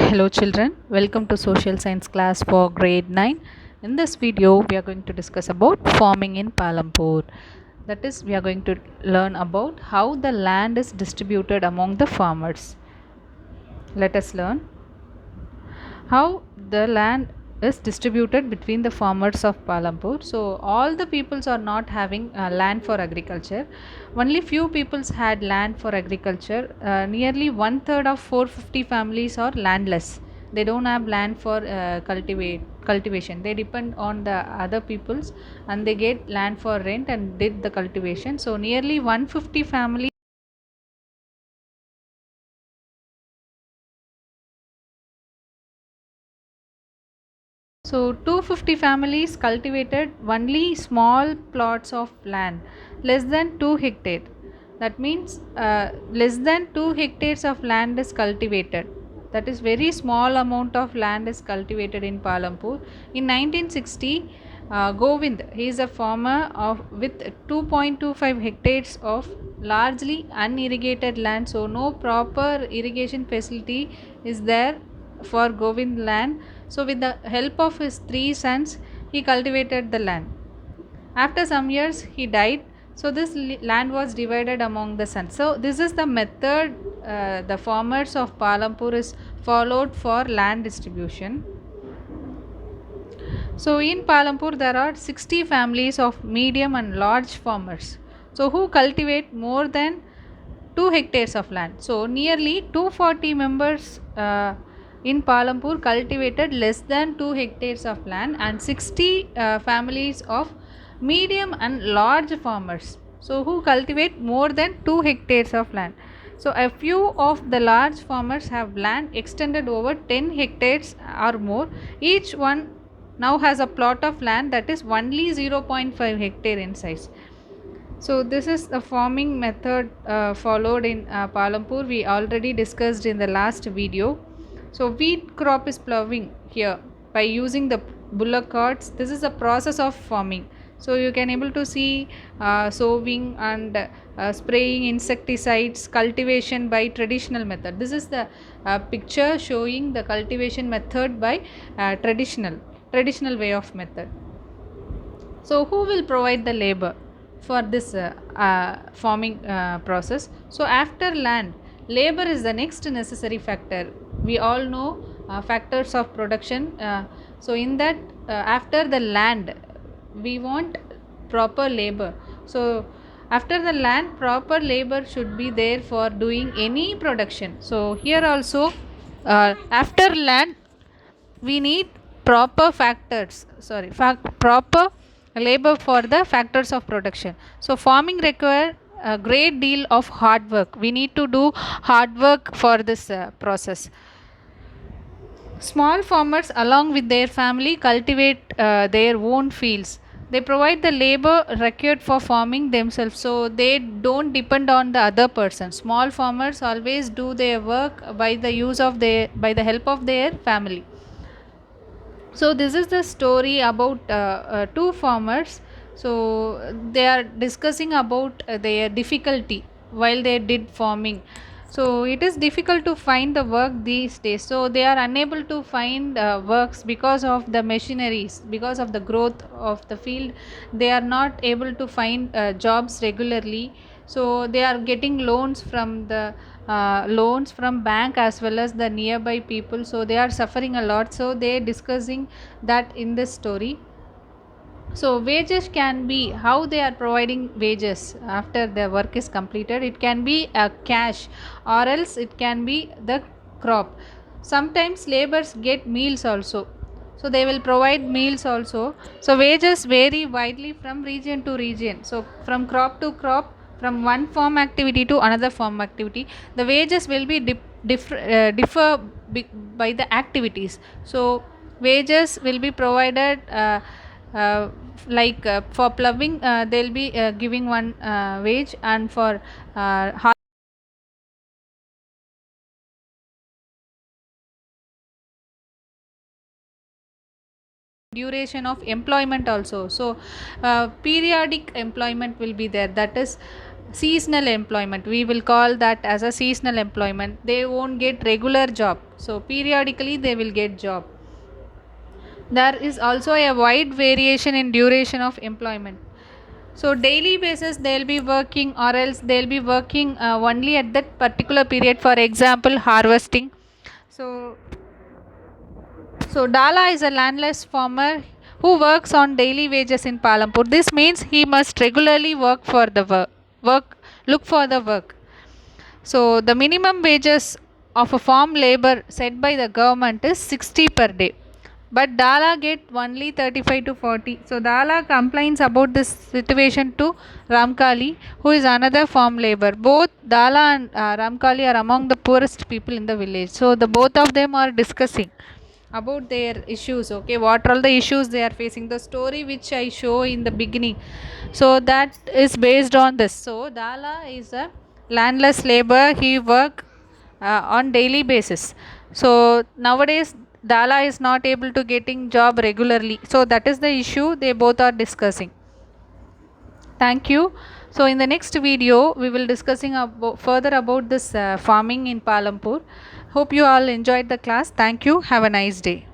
Hello children, welcome to social science class for grade 9. In this video we are going to discuss about farming in Palampur. That is, we are going to learn about how the land is distributed among the farmers. Let us learn how the land is distributed between the farmers of Palampur. So all the peoples are not having land for agriculture. Only few peoples had land for agriculture. Nearly one third of 450 families are landless. They don't have land for cultivation. They depend on the other peoples and they get land for rent and did the cultivation. So nearly 150 families. So 250 families cultivated only small plots of land, less than 2 hectares. That means less than 2 hectares of land is cultivated. That is very small amount of land is cultivated in Palampur. In 1960, Govind, he is a farmer with 2.25 hectares of largely unirrigated land. So no proper irrigation facility is there for Govind land. So with the help of his three sons, he cultivated the land. After some years, he died. So this land was divided among the sons. So this is the method the farmers of Palampur is followed for land distribution. So in Palampur there are 60 families of medium and large farmers. So who cultivate more than 2 hectares of land. So nearly 240 members in Palampur cultivated less than 2 hectares of land and 60 families of medium and large farmers. So who cultivate more than 2 hectares of land. So a few of the large farmers have land extended over 10 hectares or more. Each one now has a plot of land that is only 0.5 hectare in size. So this is the farming method followed in Palampur. We already discussed in the last video. So wheat crop is plowing here by using the bullock carts. This is a process of farming. So you can able to see sowing and spraying insecticides, cultivation by traditional method. This is the picture showing the cultivation method by traditional way of method. So who will provide the labor for this farming process? So after land, labor is the next necessary factor. We all know factors of production. So in that, after the land, we want proper labor. So after the land, proper labor should be there for doing any production. So here also, after land, we need proper labor for the factors of production. So farming require a great deal of hard work. We need to do hard work for this process. Small farmers along with their family cultivate their own fields. They provide the labor required for farming themselves, so they don't depend on the other person. Small farmers always do their work by the help of their family. So this is the story about two farmers. So they are discussing about their difficulty while they did farming. So it is difficult to find the work these days. So they are unable to find works because of the machineries, because of the growth of the field. They are not able to find jobs regularly. So they are getting loans from bank as well as the nearby people. So they are suffering a lot. So they are discussing that in this story. So wages can be how they are providing wages after the work is completed. It can be a cash or else it can be the crop. Sometimes laborers get meals also. So they will provide meals also. So wages vary widely from region to region. So from crop to crop, from one farm activity to another farm activity, the wages will be differ by the activities. So wages will be provided uh, for ploughing they'll be giving one wage, and for duration of employment also. So periodic employment will be there. That is seasonal employment. We will call that as a seasonal employment. They won't get regular job. So periodically they will get job. There is also a wide variation in duration of employment. So daily basis they'll be working, or else they'll be working only at that particular period. For example, harvesting. So Dala is a landless farmer who works on daily wages in Palampur. This means he must regularly work for the look for the work. So the minimum wages of a farm labor set by the government is 60 per day. But Dala get only 35 to 40. So Dala complains about this situation to Ramkali, who is another farm labor. Both Dala and Ramkali are among the poorest people in the village. So the both of them are discussing about their issues. Okay, what are all the issues they are facing? The story which I show in the beginning. So that is based on this. So Dala is a landless labor. He work on daily basis. So nowadays Dala is not able to getting job regularly. So that is the issue they both are discussing. Thank you. So in the next video we will discussing further about this farming in Palampur. Hope you all enjoyed the class. Thank you. Have a nice day.